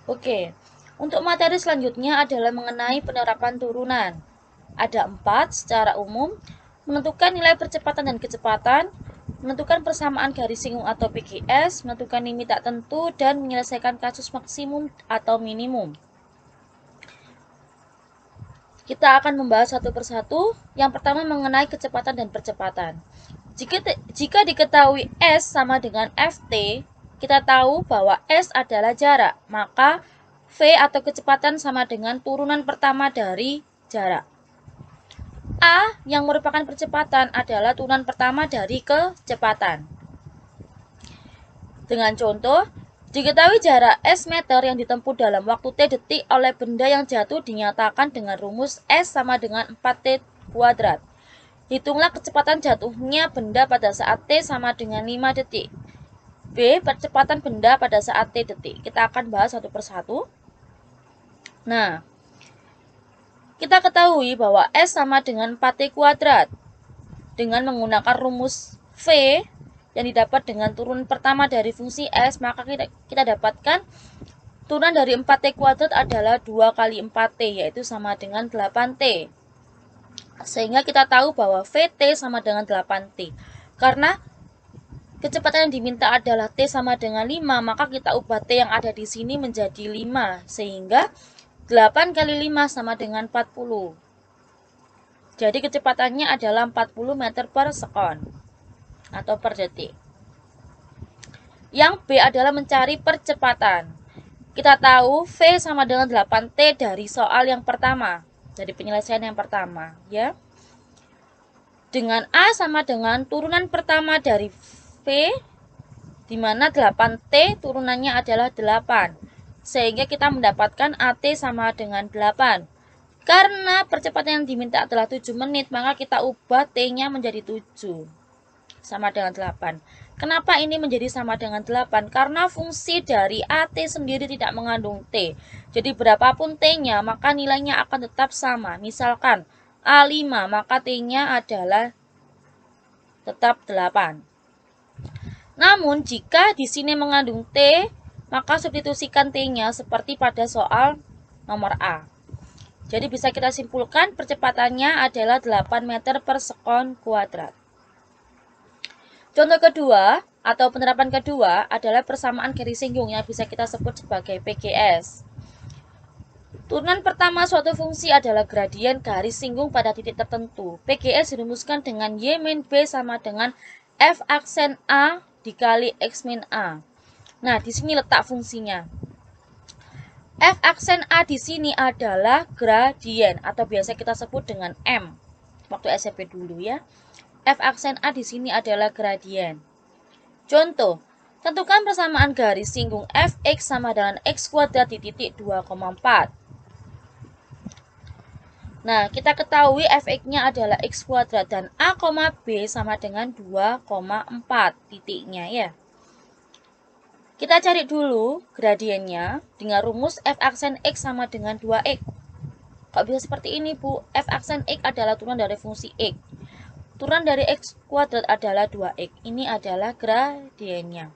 Oke, untuk materi selanjutnya adalah mengenai penerapan turunan. Ada 4 secara umum, menentukan nilai percepatan dan kecepatan, menentukan persamaan garis singgung atau PGS, menentukan limit tak tentu, dan menyelesaikan kasus maksimum atau minimum. Kita akan membahas satu persatu. Yang pertama mengenai kecepatan dan percepatan. Jika diketahui S sama dengan Ft, kita tahu bahwa S adalah jarak, maka V atau kecepatan sama dengan turunan pertama dari jarak. A yang merupakan percepatan adalah turunan pertama dari kecepatan. Dengan contoh, diketahui jarak S meter yang ditempuh dalam waktu T detik oleh benda yang jatuh dinyatakan dengan rumus S sama dengan 4T kuadrat. Hitunglah kecepatan jatuhnya benda pada saat T sama dengan 5 detik. B. Percepatan benda pada saat T detik. Kita akan bahas satu persatu. Nah, kita ketahui bahwa S sama dengan 4T kuadrat. Dengan menggunakan rumus V yang didapat dengan turunan pertama dari fungsi S, maka kita dapatkan turunan dari 4T kuadrat adalah 2 kali 4T, yaitu sama dengan 8T. Sehingga kita tahu bahwa VT sama dengan 8T. Karena kecepatan yang diminta adalah T sama dengan 5, maka kita ubah T yang ada di sini menjadi 5. Sehingga 8 kali 5 sama dengan 40. Jadi kecepatannya adalah 40 meter per sekon atau per detik. Yang B adalah mencari percepatan. Kita tahu V sama dengan 8T dari soal yang pertama, dari penyelesaian yang pertama, ya. Dengan A sama dengan turunan pertama dari V, di mana 8T turunannya adalah 8. Sehingga kita mendapatkan AT sama dengan 8. Karena percepatan yang diminta adalah 7 menit, maka kita ubah T-nya menjadi 7. Sama dengan 8. Kenapa ini menjadi sama dengan 8? Karena fungsi dari AT sendiri tidak mengandung T. Jadi berapapun T-nya, maka nilainya akan tetap sama. Misalkan A5, maka T-nya adalah tetap 8. Namun, jika di sini mengandung T, maka substitusikan T-nya seperti pada soal nomor A. Jadi bisa kita simpulkan percepatannya adalah 8 meter per sekon kuadrat. Contoh kedua atau penerapan kedua adalah persamaan garis singgung yang bisa kita sebut sebagai PGS. Turunan pertama suatu fungsi adalah gradien garis singgung pada titik tertentu. PGS dirumuskan dengan Y min B sama dengan F aksen A dikali X min A. Nah, di sini letak fungsinya. F aksen A di sini adalah gradien atau biasa kita sebut dengan M. Waktu SMP dulu ya. F aksen A di sini adalah gradien. Contoh, tentukan persamaan garis singgung Fx sama dengan X kuadrat di titik 2,4. Nah, kita ketahui Fx-nya adalah X kuadrat dan A, B sama dengan 2,4 titiknya ya. Kita cari dulu gradiennya dengan rumus F aksen X sama dengan 2X. Kok bisa seperti ini, Bu? F aksen X adalah turunan dari fungsi X. Turunan dari X kuadrat adalah 2X. Ini adalah gradiennya.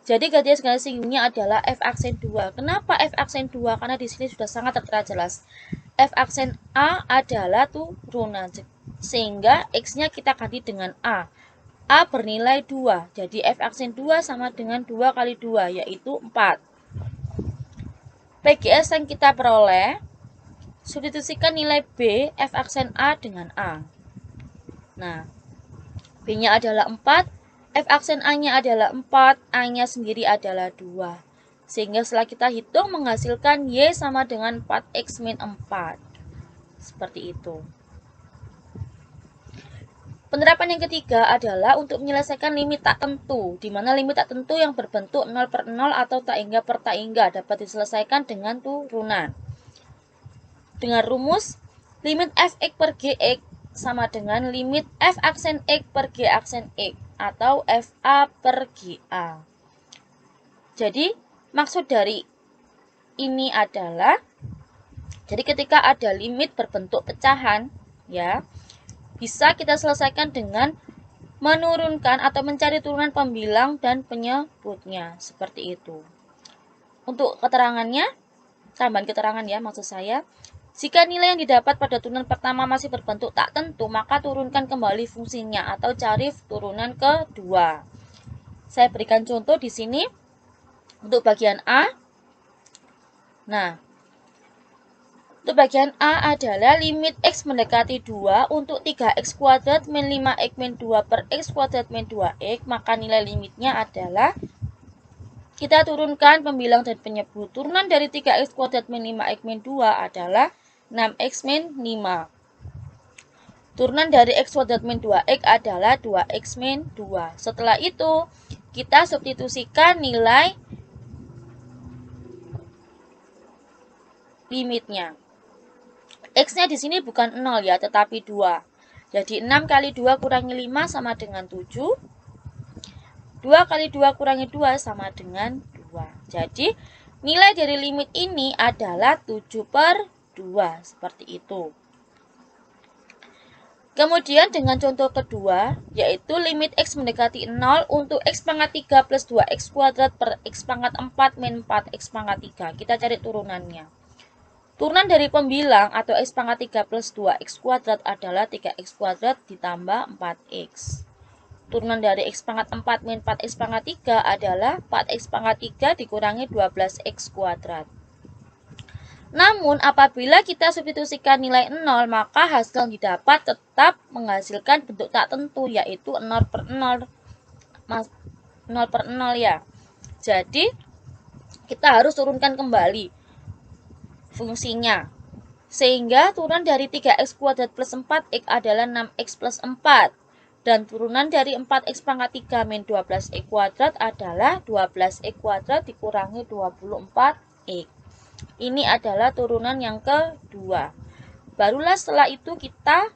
Jadi gradien garis singgungnya adalah F aksen 2. Kenapa F aksen 2? Karena di sini sudah sangat tertera jelas. F aksen A adalah turunan. Sehingga X-nya kita ganti dengan A. A bernilai 2, jadi F aksen 2 sama dengan 2 kali 2, yaitu 4. PGS yang kita peroleh, substitusikan nilai B, F aksen A dengan A. Nah, B-nya adalah 4, F aksen A-nya adalah 4, A-nya sendiri adalah 2. Sehingga setelah kita hitung menghasilkan Y sama dengan 4X min 4. Seperti itu. Penerapan yang ketiga adalah untuk menyelesaikan limit tak tentu, di mana limit tak tentu yang berbentuk 0/0 atau tak hingga per tak hingga dapat diselesaikan dengan turunan. Dengan rumus limit Fx per Gx sama dengan limit F aksen X per G aksen X atau Fa per Ga. Jadi maksud dari ini adalah, jadi ketika ada limit berbentuk pecahan, ya, bisa kita selesaikan dengan menurunkan atau mencari turunan pembilang dan penyebutnya. Seperti itu. Untuk keterangannya, tambahan keterangan ya maksud saya. Jika nilai yang didapat pada turunan pertama masih berbentuk tak tentu, maka turunkan kembali fungsinya atau cari turunan kedua. Saya berikan contoh di sini untuk bagian A. Nah, untuk bagian A adalah limit X mendekati 2 untuk 3X kuadrat min 5X min 2 per X kuadrat min 2X, maka nilai limitnya adalah, kita turunkan pembilang dan penyebut. Turunan dari 3X kuadrat min 5X min 2 adalah 6X min 5. Turunan dari X kuadrat min 2X adalah 2X min 2. Setelah itu, kita substitusikan nilai limitnya. X-nya di sini bukan 0 ya, tetapi 2. Jadi 6 kali 2 kurangi 5 sama dengan 7. 2 kali 2 kurangi 2 sama dengan 2. Jadi, nilai dari limit ini adalah 7/2. Seperti itu. Kemudian dengan contoh kedua, yaitu limit X mendekati 0 untuk X pangkat 3 plus 2X kuadrat per X pangkat 4 min 4X pangkat 3. Kita cari turunannya. Turunan dari pembilang atau X pangkat 3 plus 2X kuadrat adalah 3X kuadrat ditambah 4X. Turunan dari X pangkat 4 min 4X pangkat 3 adalah 4X pangkat 3 dikurangi 12X kuadrat. Namun, apabila kita substitusikan nilai 0, maka hasil yang didapat tetap menghasilkan bentuk tak tentu, yaitu 0/0. 0/0 ya. Jadi, kita harus turunkan kembali fungsinya. Sehingga turunan dari 3X kuadrat plus 4X adalah 6X plus 4. Dan turunan dari 4X pangkat 3 min 12X kuadrat adalah 12X kuadrat dikurangi 24X. Ini adalah turunan yang kedua. Barulah setelah itu kita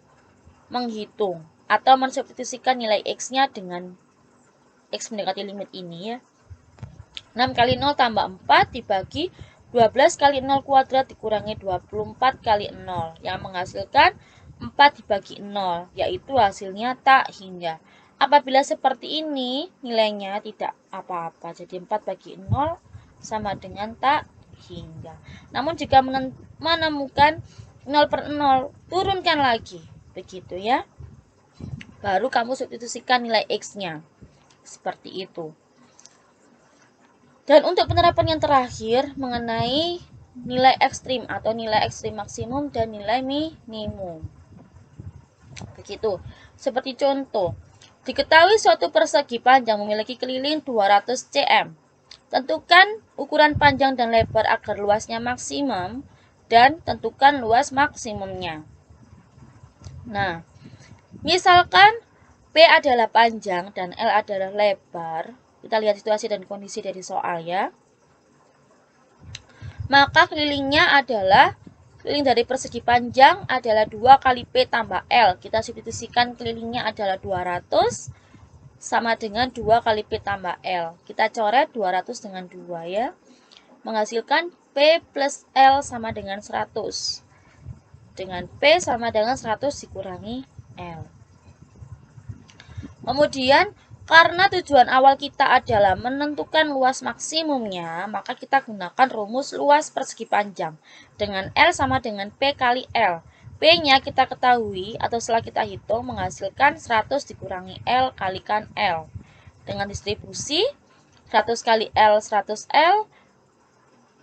menghitung atau mensubstitusikan nilai X-nya dengan X mendekati limit ini ya. 6 kali 0 tambah 4 dibagi 12 kali 0 kuadrat dikurangi 24 kali 0. Yang menghasilkan 4 dibagi 0, yaitu hasilnya tak hingga. Apabila seperti ini, nilainya tidak apa-apa. Jadi 4 bagi 0 sama dengan tak hingga. Namun jika menemukan 0/0, turunkan lagi. Begitu ya. Baru kamu substitusikan nilai X-nya. Seperti itu. Dan untuk penerapan yang terakhir mengenai nilai ekstrim atau nilai ekstrim maksimum dan nilai minimum. Begitu. Seperti contoh, diketahui suatu persegi panjang memiliki keliling 200 cm. Tentukan ukuran panjang dan lebar agar luasnya maksimum dan tentukan luas maksimumnya. Nah, misalkan P adalah panjang dan L adalah lebar. Kita lihat situasi dan kondisi dari soal ya. Maka kelilingnya adalah, keliling dari persegi panjang adalah 2 kali P tambah L. Kita substitusikan kelilingnya adalah 200 sama dengan 2 kali P tambah L. Kita coret 200 dengan 2 ya. Menghasilkan P plus L sama dengan 100. Dengan P sama dengan 100 dikurangi L. Kemudian, karena tujuan awal kita adalah menentukan luas maksimumnya, maka kita gunakan rumus luas persegi panjang. Dengan L sama dengan P kali L. P-nya kita ketahui atau setelah kita hitung menghasilkan 100 dikurangi L kalikan L. Dengan distribusi 100 kali L 100L,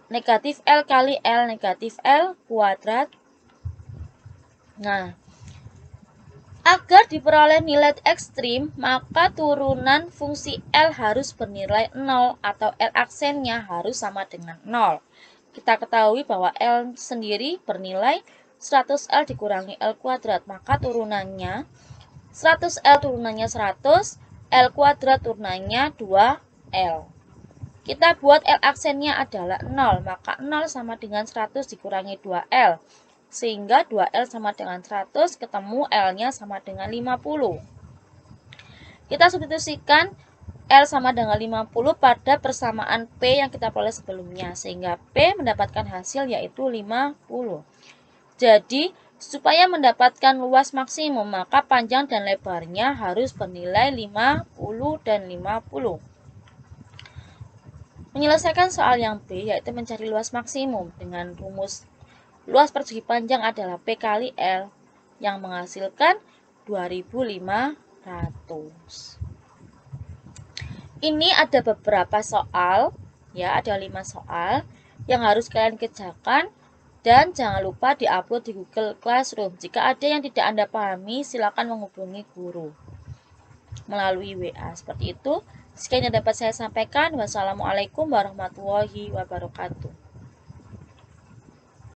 negatif L kali L negatif L kuadrat. Nah, agar diperoleh nilai ekstrim, maka turunan fungsi L harus bernilai 0 atau L aksennya harus sama dengan 0. Kita ketahui bahwa L sendiri bernilai 100L dikurangi L kuadrat, maka turunannya 100L turunannya 100, L kuadrat turunannya 2L. Kita buat L aksennya adalah 0, maka 0 sama dengan 100 dikurangi 2L. Sehingga 2L sama dengan 100, ketemu L-nya sama dengan 50. Kita substitusikan L sama dengan 50 pada persamaan P yang kita peroleh sebelumnya. Sehingga P mendapatkan hasil yaitu 50. Jadi, supaya mendapatkan luas maksimum, maka panjang dan lebarnya harus bernilai 50 dan 50. Menyelesaikan soal yang B yaitu mencari luas maksimum dengan rumus luas persegi panjang adalah P kali L yang menghasilkan 2500. Ini ada beberapa soal, ya ada 5 soal yang harus kalian kerjakan dan jangan lupa diupload di Google Classroom. Jika ada yang tidak Anda pahami, silakan menghubungi guru melalui WA. Seperti itu. Sekian yang dapat saya sampaikan. Wassalamualaikum warahmatullahi wabarakatuh.